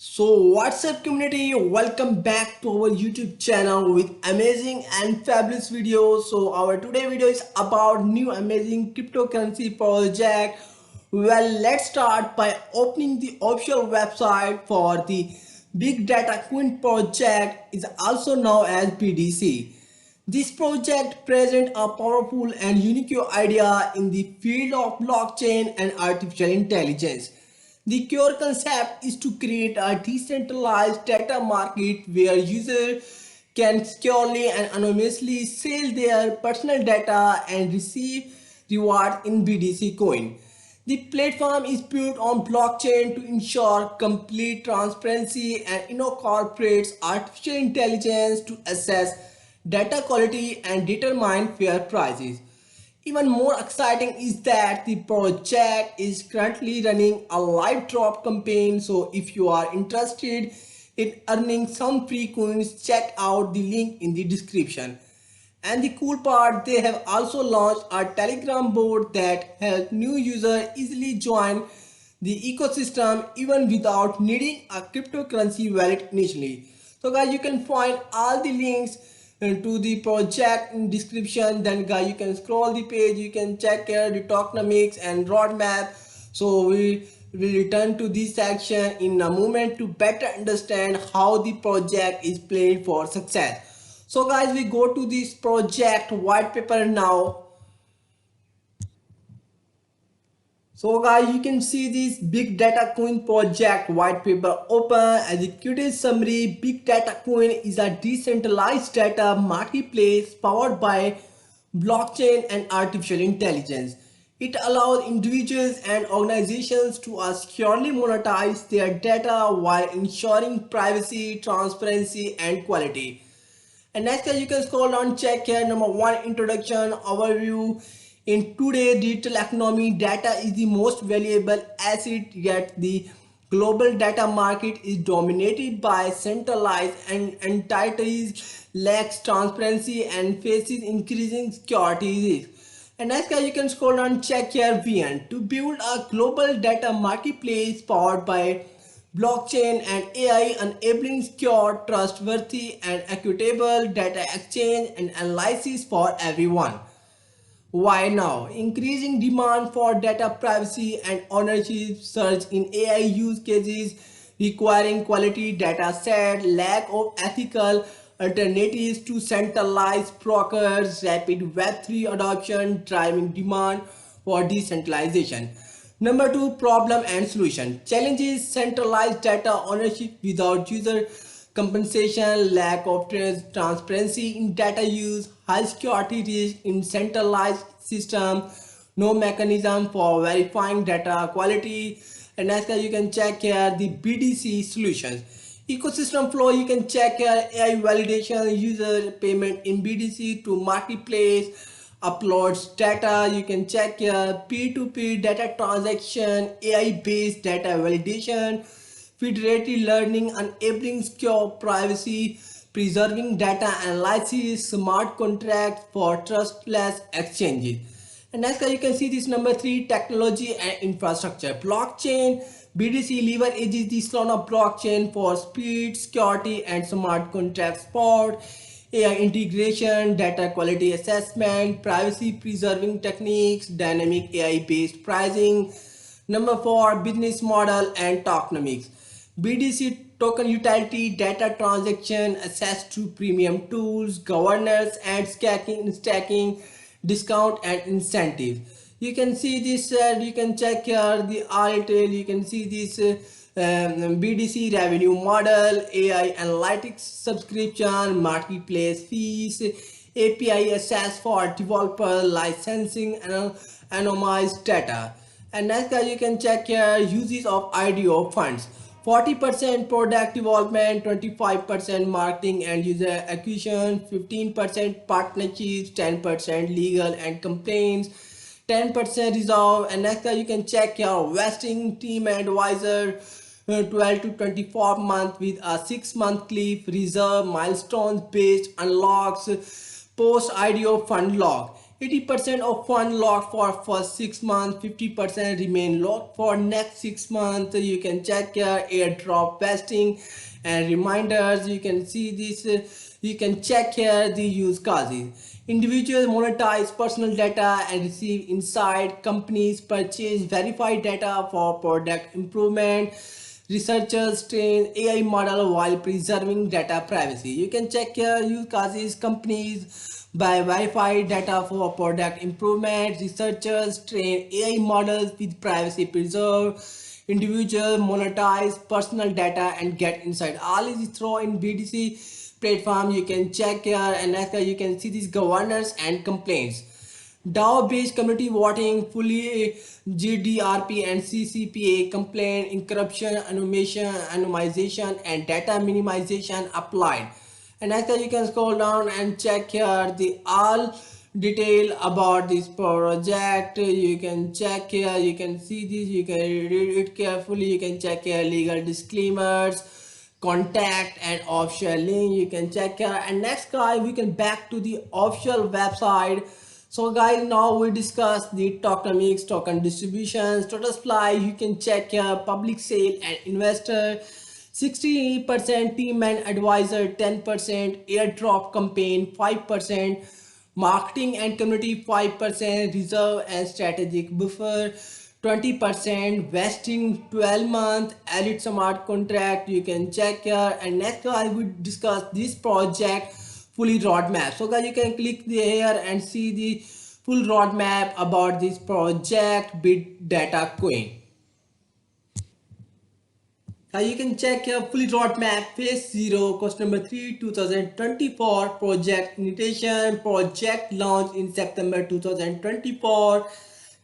So what's up community, welcome back to our YouTube channel with amazing and fabulous videos. So our today video is about new amazing cryptocurrency project. Well, let's start by opening the official website for the Big Data Queen project, is also known as BDC. This project presents a powerful and unique idea in the field of blockchain and artificial intelligence. The core concept is to create a decentralized data market where users can securely and anonymously sell their personal data and receive reward in BDC coin. The platform is built on blockchain to ensure complete transparency and incorporates artificial intelligence to assess data quality and determine fair prices. Even more exciting is that the project is currently running a live drop campaign. So if you are interested in earning some free coins, check out the link in the description. And the cool part, they have also launched a Telegram bot that helps new users easily join the ecosystem even without needing a cryptocurrency wallet initially. So guys, you can find all the links to the project in description. Then guys, you can scroll the page, you can check here the tokenomics and roadmap. So we will return to this section in a moment to better understand how the project is played for success. So guys, we go to this project white paper now. So guys, you can see this Big Data Coin project white paper open. As a quick summary, Big Data Coin is a decentralized data marketplace powered by blockchain and artificial intelligence. It allows individuals and organizations to securely monetize their data while ensuring privacy, transparency, and quality. And next you can scroll down, check here number one, introduction overview. In today's digital economy, data is the most valuable asset, yet the global data market is dominated by centralized and entities, lacks transparency and faces increasing security risks. And next you can scroll down, check here VN. To build a global data marketplace powered by blockchain and AI, enabling secure, trustworthy and equitable data exchange and analysis for everyone. Why now? Increasing demand for data privacy and ownership, surge in AI use cases requiring quality data set, lack of ethical alternatives to centralized brokers, rapid Web3 adoption driving demand for decentralization. Number two, problem and solution. Challenges: centralized data ownership without user compensation, lack of transparency in data use, high security risk in centralized system, no mechanism for verifying data quality. And as you can check here the BDC solutions. Ecosystem flow, you can check here AI validation, user payment in BDC to marketplace, uploads data. You can check here P2P data transaction, AI based data validation, federated learning, enabling secure privacy, preserving data analysis, smart contracts for trustless exchanges. And next you can see this number three, technology and infrastructure. Blockchain BDC leverages the Solana blockchain for speed, security and smart contract support, AI integration, data quality assessment, privacy preserving techniques, dynamic AI based pricing. Number four, business model and tokenomics. BDC token utility, data transaction, access to premium tools, governance and stacking, discount and incentive. You can see this, you can check here the detail. You can see this BDC revenue model, AI analytics subscription, marketplace fees, API access for developer licensing and anonymized data. And next you can check here uses of IDO funds. 40% product development, 25% marketing and user acquisition, 15% partnerships, 10% legal and complaints, 10% resolve. And next you can check your vesting team advisor, 12 to 24 months with a 6-month cliff, reserve milestones based unlocks, post IDO fund log. 80% of fund locked for first 6 months, 50% remain locked for next 6 months. You can check your airdrop vesting and reminders. You can see this. You can check here the use cases. Individuals monetize personal data and receive insight. Companies purchase verified data for product improvement. Researchers train AI model while preserving data privacy. You can check here use cases. Companies buy verified data for product improvement. Researchers train AI models with privacy preserved. Individuals monetize personal data and get insight. All is through in BDC platform. You can check here, and next you can see these governance and complaints. DAO-based community voting, fully GDRP and CCPA complaint, corruption, anonymization, and data minimization applied. And after you can scroll down and check here the all detail about this project. You can check here, you can see this, you can read it carefully. You can check here legal disclaimers, contact and official link. You can check here, and next guys we can back to the official website. So guys, now we discuss the tokenomics, token distributions, total supply. You can check here public sale and investor, 60% team and advisor, 10% airdrop campaign, 5% marketing and community, 5% reserve and strategic buffer, 20% vesting 12-month elite smart contract. You can check here, and next I will discuss this project fully roadmap. So guys, you can click here and see the full roadmap about this project bit data coin. Now you can check here fully roadmap phase 0 cost number 3 2024 project initiation, project launch in September 2024,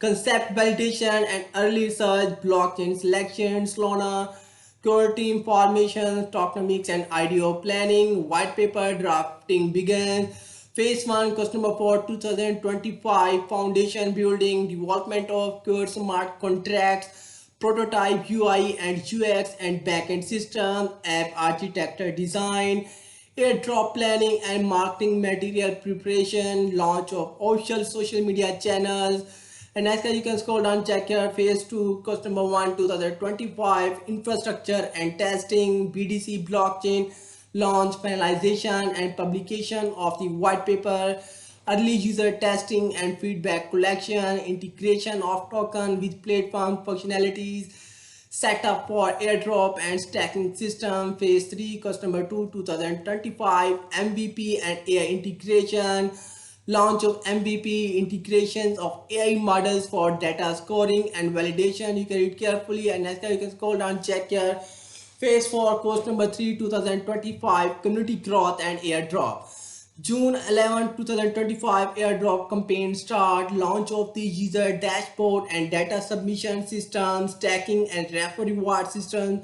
concept validation and early research, blockchain selection, Solana core team formation, tokenomics and IDO planning, white paper drafting begins. Phase 1 cost number 4 2025 foundation building, development of core smart contracts, prototype UI and UX and backend system, app architecture design, airdrop planning and marketing material preparation, launch of official social media channels. And as you can scroll down, check here phase 2 customer 1 2025 infrastructure and testing, BDC blockchain launch, finalization and publication of the white paper, early user testing and feedback collection, integration of token with platform functionalities, setup for airdrop and stacking system. Phase 3 customer 2 2025 MVP and AI integration, launch of MVP, integrations of AI models for data scoring and validation. You can read carefully, and next time you can scroll down, check here phase 4 course number 3 2025 community growth and airdrop. June 11 2025 airdrop campaign start, launch of the user dashboard and data submission system, stacking and refer reward system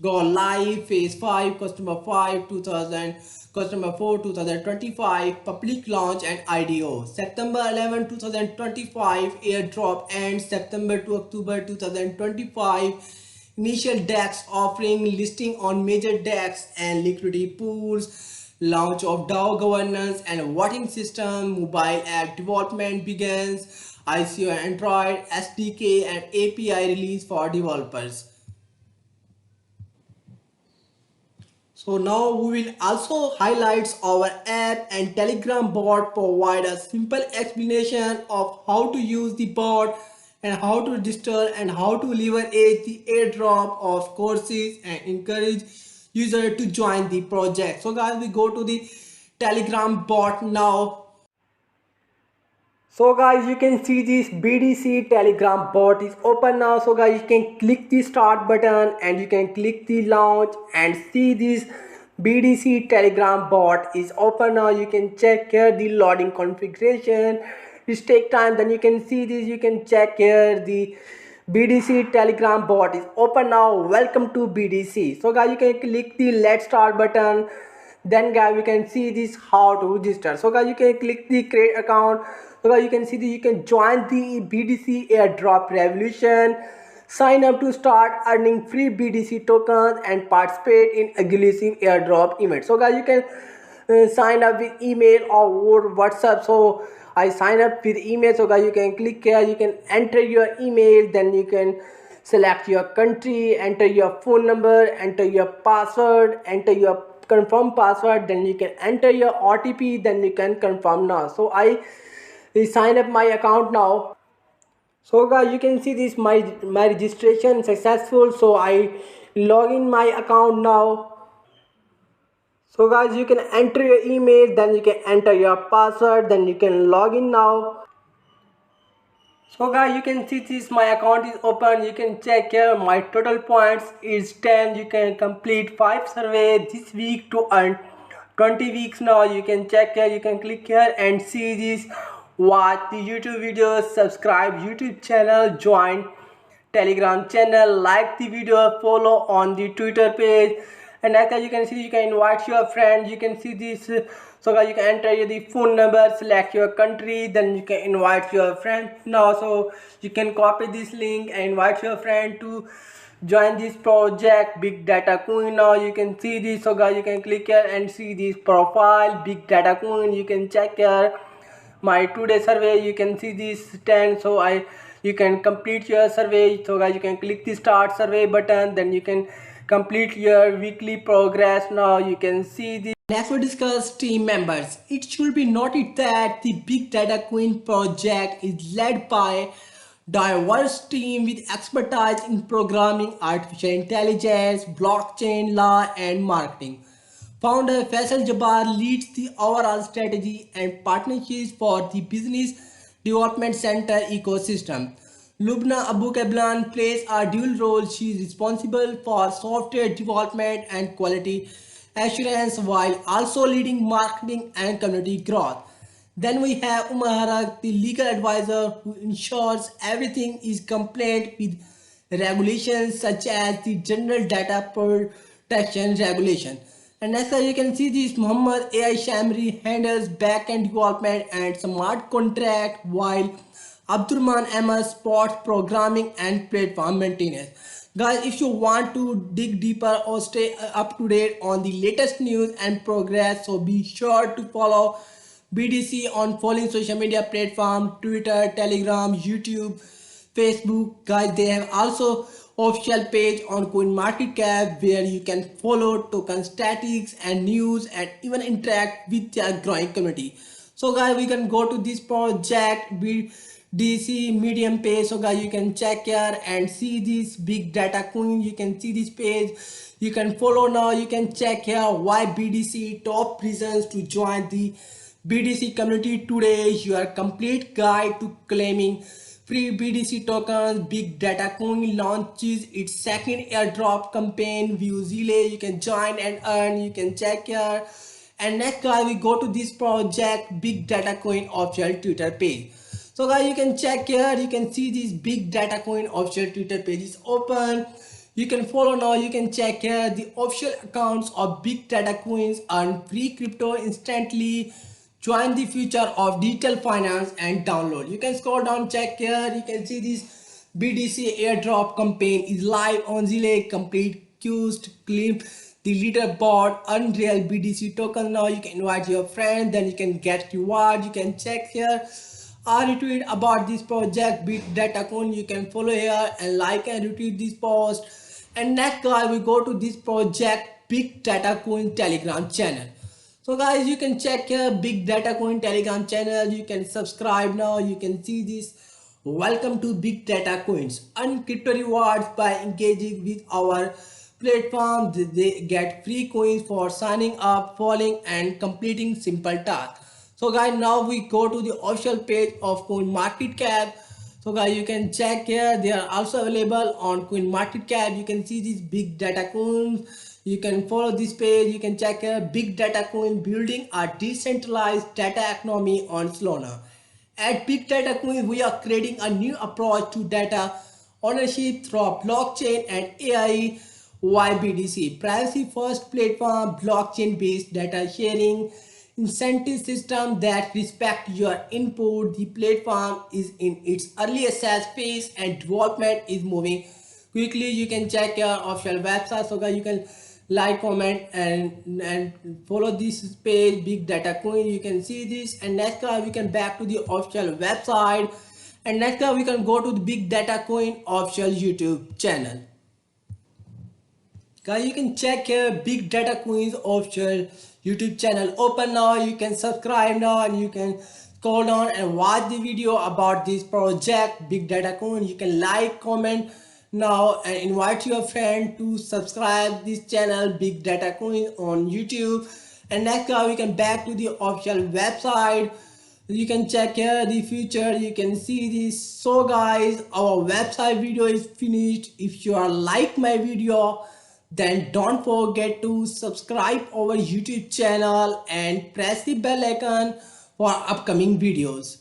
go live. Phase 5 customer 5 2000 customer 4 2025 public launch and IDO. September 11 2025 airdrop ends September to October 2025. Initial DEX offering, listing on major DEX and liquidity pools, launch of DAO governance and voting system, mobile app development begins, ICO Android, SDK and API release for developers. So now we will also highlight our app and Telegram bot, provide a simple explanation of how to use the bot and how to register and how to leverage the airdrop of courses and encourage user to join the project. So guys, we go to the Telegram bot now. So guys, you can see this BDC Telegram bot is open now. So guys, you can click the start button and you can click the launch and see this BDC Telegram bot is open now. You can check here the loading configuration. This take time. Then you can see this. You can check here the BDC Telegram bot is open now. Welcome to BDC. So guys, you can click the let's start button. Then guys, you can see this how to register. So guys, you can click the create account. So guys, you can see that you can join the BDC airdrop revolution, sign up to start earning free BDC tokens and participate in aggressive airdrop events. So guys, you can sign up with email or WhatsApp. So I sign up with email. So guys, you can click here, you can enter your email, then you can select your country, enter your phone number, enter your password, enter your confirm password, then you can enter your OTP, then you can confirm now. So I sign up my account now. So guys, you can see this my registration successful. So I log in my account now. So guys, you can enter your email, then you can enter your password, then you can log in now. So guys, you can see this my account is open. You can check here my total points is 10. You can complete 5 survey this week to earn 20 weeks now. You can check here, you can click here and see this, watch the YouTube videos, subscribe YouTube channel, join Telegram channel, like the video, follow on the Twitter page, and as you can see, you can invite your friends. You can see this. So guys, you can enter the phone number, select your country, then you can invite your friend now. So you can copy this link and invite your friend to join this project Big Data Coin. Now you can see this. So guys, you can click here and see this profile Big Data Coin. You can check here my today survey. You can see this 10. So you can complete your survey. So guys, you can click the start survey button, then you can complete your weekly progress. Now you can see the next we discuss team members. It should be noted that the Big Data Queen project is led by diverse team with expertise in programming, artificial intelligence, blockchain, law, and marketing. Founder Faisal Jabbar leads the overall strategy and partnerships for the Business Development Center ecosystem. Lubna Abu Kablan plays a dual role. She is responsible for software development and quality assurance while also leading marketing and community growth. Then we have Umar Harak, the legal advisor who ensures everything is compliant with regulations such as the General Data Protection Regulation. And next you can see this Muhammad AI Shamri handles back-end development and smart contract while Abdurrahman Ahmad supports programming and platform maintenance. Guys, if you want to dig deeper or stay up to date on the latest news and progress, so be sure to follow BDC on following social media platform: Twitter, Telegram, YouTube, Facebook. Guys, they have also official page on CoinMarketCap where you can follow token statistics and news and even interact with their growing community. So guys, we can go to this project BDC Medium page. So guys, you can check here and see this Big Data Coin. You can see this page. You can follow now. You can check here why BDC, top reasons to join the BDC community today. Your complete guide to claiming free BDC tokens. Big Data Coin launches its second airdrop campaign. View Zile. You can join and earn. You can check here. And next guys, we go to this project Big Data Coin official Twitter page. So guys, you can check here. You can see this Big Data Coin official Twitter page is open. You can follow now. You can check here the official accounts of Big Data Coins, earn free crypto instantly, join the future of digital finance, and download. You can scroll down, check here. You can see this BDC airdrop campaign is live on Zile. Complete queues to claim the leaderboard, Unreal BDC token. Now you can invite your friend, then you can get reward. You can check here. I retweet about this project Big Data Coin. You can follow here and like and retweet this post. And next guys, we go to this project Big Data Coin Telegram channel. So guys, you can check here Big Data Coin Telegram channel. You can subscribe now. You can see this. Welcome to Big Data Coins. Earn crypto rewards by engaging with our platform. They get free coins for signing up, following, and completing simple tasks. So guys, now we go to the official page of CoinMarketCap. So guys, you can check here. They are also available on CoinMarketCap. You can see these Big Data Coins. You can follow this page. You can check here Big Data Coin building a decentralized data economy on Solana. At Big Data Coin, we are creating a new approach to data ownership through blockchain and AI. YBDC, privacy first platform, blockchain based data sharing incentive system that respect your input. The platform is in its early access phase and development is moving quickly. You can check your official website. So guys, you can like, comment, and follow this page, Big Data Coin. You can see this, and next we can back to the official website, and next we can go to the Big Data Coin official YouTube channel. Guys, you can check here Big Data Coins official YouTube channel. Open now, you can subscribe now, and you can scroll down and watch the video about this project Big Data Coin. You can like, comment now, and invite your friend to subscribe this channel Big Data Coin on YouTube. And next we can back to the official website. You can check here the future, you can see this. So guys, our website video is finished. If you are like my video, then don't forget to subscribe our YouTube channel and press the bell icon for upcoming videos.